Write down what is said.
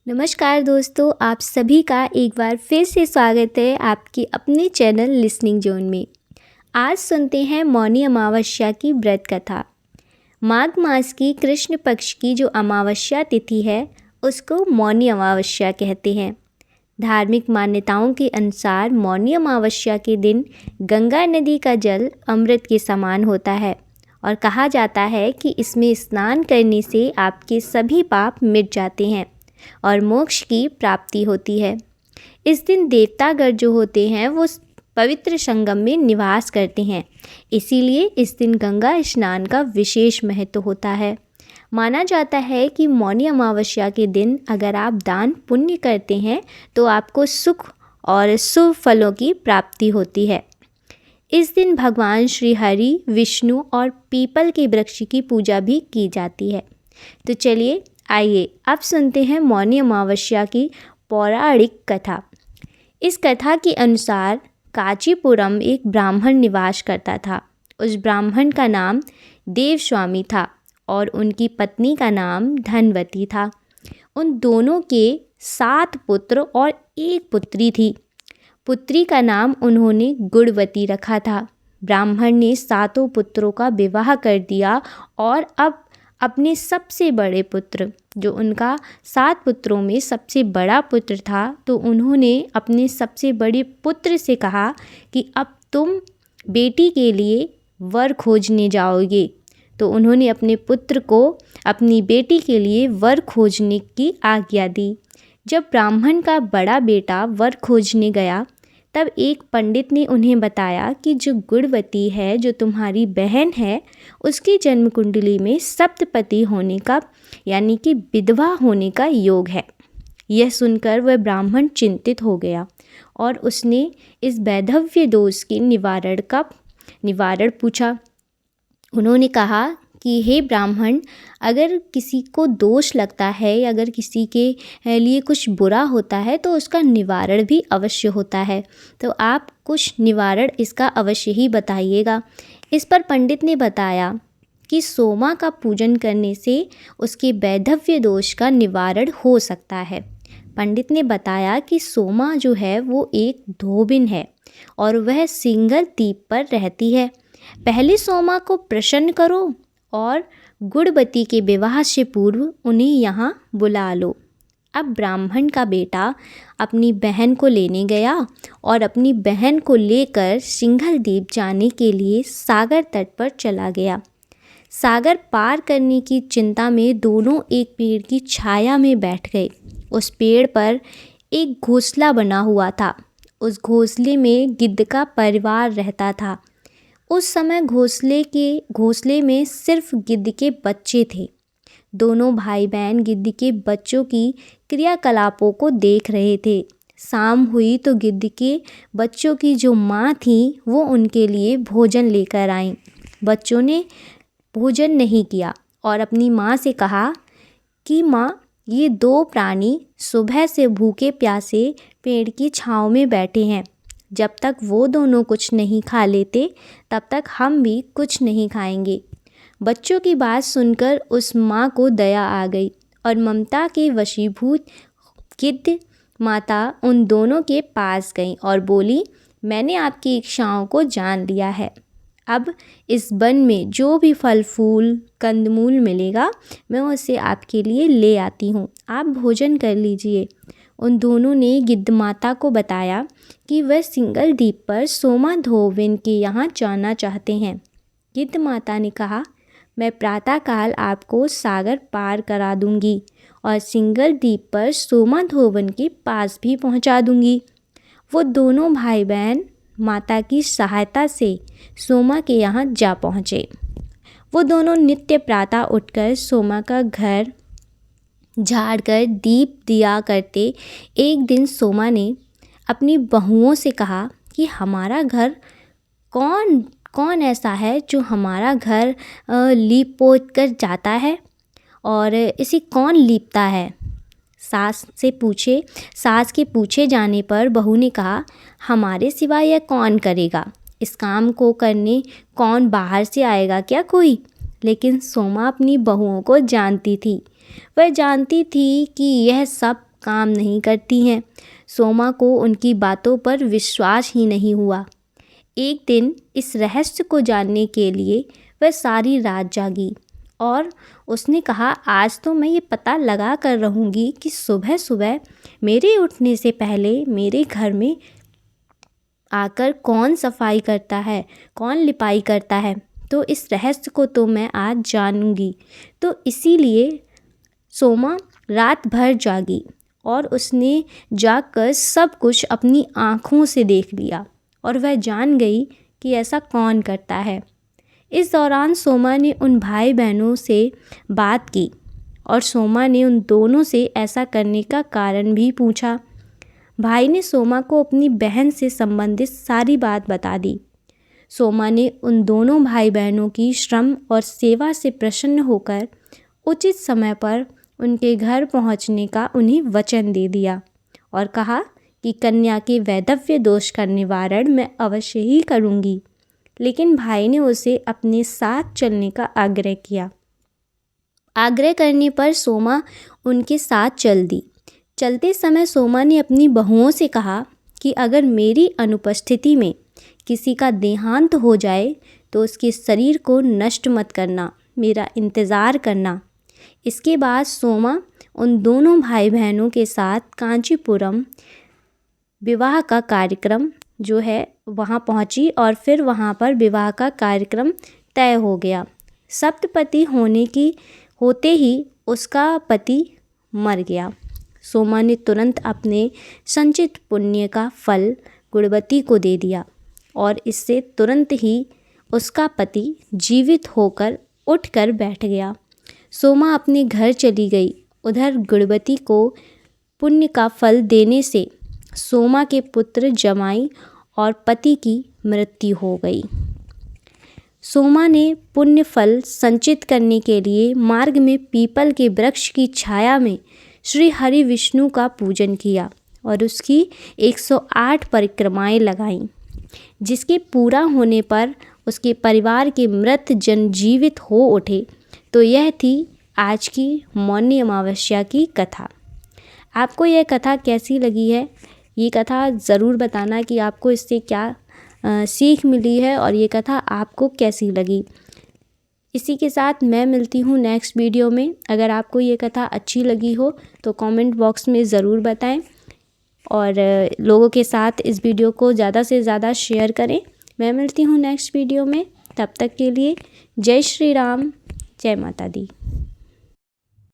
नमस्कार दोस्तों, आप सभी का एक बार फिर से स्वागत है आपके अपने चैनल लिसनिंग जोन में। आज सुनते हैं मौनी अमावस्या की व्रत कथा। माघ मास की कृष्ण पक्ष की जो अमावस्या तिथि है उसको मौनी अमावस्या कहते हैं। धार्मिक मान्यताओं के अनुसार मौनी अमावस्या के दिन गंगा नदी का जल अमृत के समान होता है और कहा जाता है कि इसमें स्नान करने से आपके सभी पाप मिट जाते हैं और मोक्ष की प्राप्ति होती है। इस दिन देवतागण जो होते हैं वो पवित्र संगम में निवास करते हैं, इसीलिए इस दिन गंगा स्नान का विशेष महत्व होता है। माना जाता है कि मौनी अमावस्या के दिन अगर आप दान पुण्य करते हैं तो आपको सुख और शुभ फलों की प्राप्ति होती है। इस दिन भगवान श्री हरि, विष्णु और पीपल के वृक्ष की पूजा भी की जाती है। तो चलिए आइए अब सुनते हैं मौनी अमावस्या की पौराणिक कथा। इस कथा के अनुसार कांचीपुरम एक ब्राह्मण निवास करता था। उस ब्राह्मण का नाम देवस्वामी था और उनकी पत्नी का नाम धनवती था। उन दोनों के 7 पुत्र और 1 पुत्री थी। पुत्री का नाम उन्होंने गुणवती रखा था। ब्राह्मण ने 7 पुत्रों का विवाह कर दिया और अब अपने सबसे बड़े पुत्र, जो उनका 7 पुत्रों में सबसे बड़ा पुत्र था, तो उन्होंने अपने सबसे बड़े पुत्र से कहा कि अब तुम बेटी के लिए वर खोजने जाओगे। तो उन्होंने अपने पुत्र को अपनी बेटी के लिए वर खोजने की आज्ञा दी। जब ब्राह्मण का बड़ा बेटा वर खोजने गया तब एक पंडित ने उन्हें बताया कि जो गुणवती है, जो तुम्हारी बहन है, उसकी जन्म कुंडली में सप्तपति होने का यानी कि विधवा होने का योग है। यह सुनकर वह ब्राह्मण चिंतित हो गया और उसने इस वैधव्य दोष के निवारण पूछा। उन्होंने कहा कि हे ब्राह्मण, अगर किसी को दोष लगता है या अगर किसी के लिए कुछ बुरा होता है तो उसका निवारण भी अवश्य होता है, तो आप कुछ निवारण इसका अवश्य ही बताइएगा। इस पर पंडित ने बताया कि सोमा का पूजन करने से उसके वैधव्य दोष का निवारण हो सकता है। पंडित ने बताया कि सोमा जो है वो एक धोबिन है और वह सिंगल द्वीप पर रहती है। पहले सोमा को प्रसन्न करो और गुणवती के विवाह से पूर्व उन्हें यहाँ बुला लो। अब ब्राह्मण का बेटा अपनी बहन को लेने गया और अपनी बहन को लेकर सिंघल द्वीप जाने के लिए सागर तट पर चला गया। सागर पार करने की चिंता में दोनों एक पेड़ की छाया में बैठ गए। उस पेड़ पर एक घोंसला बना हुआ था। उस घोंसले में गिद्ध का परिवार रहता था। उस समय घोंसले में सिर्फ गिद्ध के बच्चे थे। दोनों भाई बहन गिद्ध के बच्चों की क्रियाकलापों को देख रहे थे। शाम हुई तो गिद्ध के बच्चों की जो माँ थी वो उनके लिए भोजन लेकर आईं। बच्चों ने भोजन नहीं किया और अपनी माँ से कहा कि माँ, ये 2 प्राणी सुबह से भूखे प्यासे पेड़ की छाँव में बैठे हैं। जब तक वो दोनों कुछ नहीं खा लेते तब तक हम भी कुछ नहीं खाएंगे। बच्चों की बात सुनकर उस माँ को दया आ गई और ममता के वशीभूत गिद्ध माता उन दोनों के पास गई और बोली, मैंने आपकी इच्छाओं को जान लिया है। अब इस वन में जो भी फल फूल कंदमूल मिलेगा मैं उसे आपके लिए ले आती हूँ, आप भोजन कर लीजिए। उन दोनों ने गिद्ध माता को बताया कि वह सिंघल द्वीप पर सोमा धोबिन के यहाँ जाना चाहते हैं। गिद्ध माता ने कहा, मैं प्रातःकाल आपको सागर पार करा दूंगी और सिंघल द्वीप पर सोमा धोबिन के पास भी पहुँचा दूंगी। वो दोनों भाई बहन माता की सहायता से सोमा के यहाँ जा पहुँचे। वो दोनों नित्य प्रातः उठकर सोमा का घर झाड़ कर दीप दिया करते। एक दिन सोमा ने अपनी बहुओं से कहा कि हमारा घर कौन ऐसा है जो हमारा घर लीप पोत कर जाता है और इसे कौन लीपता है। सास के पूछे जाने पर बहू ने कहा, हमारे सिवा यह कौन करेगा, इस काम को करने कौन बाहर से आएगा क्या कोई। लेकिन सोमा अपनी बहुओं को जानती थी। वह जानती थी कि यह सब काम नहीं करती हैं। सोमा को उनकी बातों पर विश्वास ही नहीं हुआ। एक दिन इस रहस्य को जानने के लिए वह सारी रात जागी और उसने कहा, आज तो मैं ये पता लगा कर रहूँगी कि सुबह सुबह मेरे उठने से पहले मेरे घर में आकर कौन सफाई करता है, कौन लिपाई करता है। तो इस रहस्य को तो मैं आज जानूंगी। तो इसीलिए सोमा रात भर जागी और उसने जाकर सब कुछ अपनी आँखों से देख लिया और वह जान गई कि ऐसा कौन करता है। इस दौरान सोमा ने उन भाई बहनों से बात की और सोमा ने उन दोनों से ऐसा करने का कारण भी पूछा। भाई ने सोमा को अपनी बहन से संबंधित सारी बात बता दी। सोमा ने उन दोनों भाई बहनों की श्रम और सेवा से प्रसन्न होकर उचित समय पर उनके घर पहुंचने का उन्हें वचन दे दिया और कहा कि कन्या के वैधव्य दोष का निवारण मैं अवश्य ही करूंगी। लेकिन भाई ने उसे अपने साथ चलने का आग्रह किया। आग्रह करने पर सोमा उनके साथ चल दी। चलते समय सोमा ने अपनी बहुओं से कहा कि अगर मेरी अनुपस्थिति में किसी का देहांत हो जाए तो उसके शरीर को नष्ट मत करना, मेरा इंतज़ार करना। इसके बाद सोमा उन दोनों भाई बहनों के साथ कांचीपुरम विवाह का कार्यक्रम जो है वहाँ पहुँची और फिर वहाँ पर विवाह का कार्यक्रम तय हो गया। सप्तपति होते ही उसका पति मर गया। सोमा ने तुरंत अपने संचित पुण्य का फल गुणवती को दे दिया और इससे तुरंत ही उसका पति जीवित होकर उठकर बैठ गया। सोमा अपने घर चली गई। उधर गुणवती को पुण्य का फल देने से सोमा के पुत्र जमाई और पति की मृत्यु हो गई। सोमा ने पुण्य फल संचित करने के लिए मार्ग में पीपल के वृक्ष की छाया में श्री हरि विष्णु का पूजन किया और उसकी 108 परिक्रमाएं लगाईं, जिसके पूरा होने पर उसके परिवार के मृत जन जीवित हो उठे। तो यह थी आज की मौनी अमावस्या की कथा। आपको यह कथा कैसी लगी है? ये कथा ज़रूर बताना कि आपको इससे क्या सीख मिली है और ये कथा आपको कैसी लगी। इसी के साथ मैं मिलती हूँ नेक्स्ट वीडियो में। अगर आपको ये कथा अच्छी लगी हो तो कमेंट बॉक्स में ज़रूर बताएं और लोगों के साथ इस वीडियो को ज़्यादा से ज़्यादा शेयर करें। मैं मिलती हूँ नेक्स्ट वीडियो में। तब तक के लिए जय श्री राम, जय माता दी।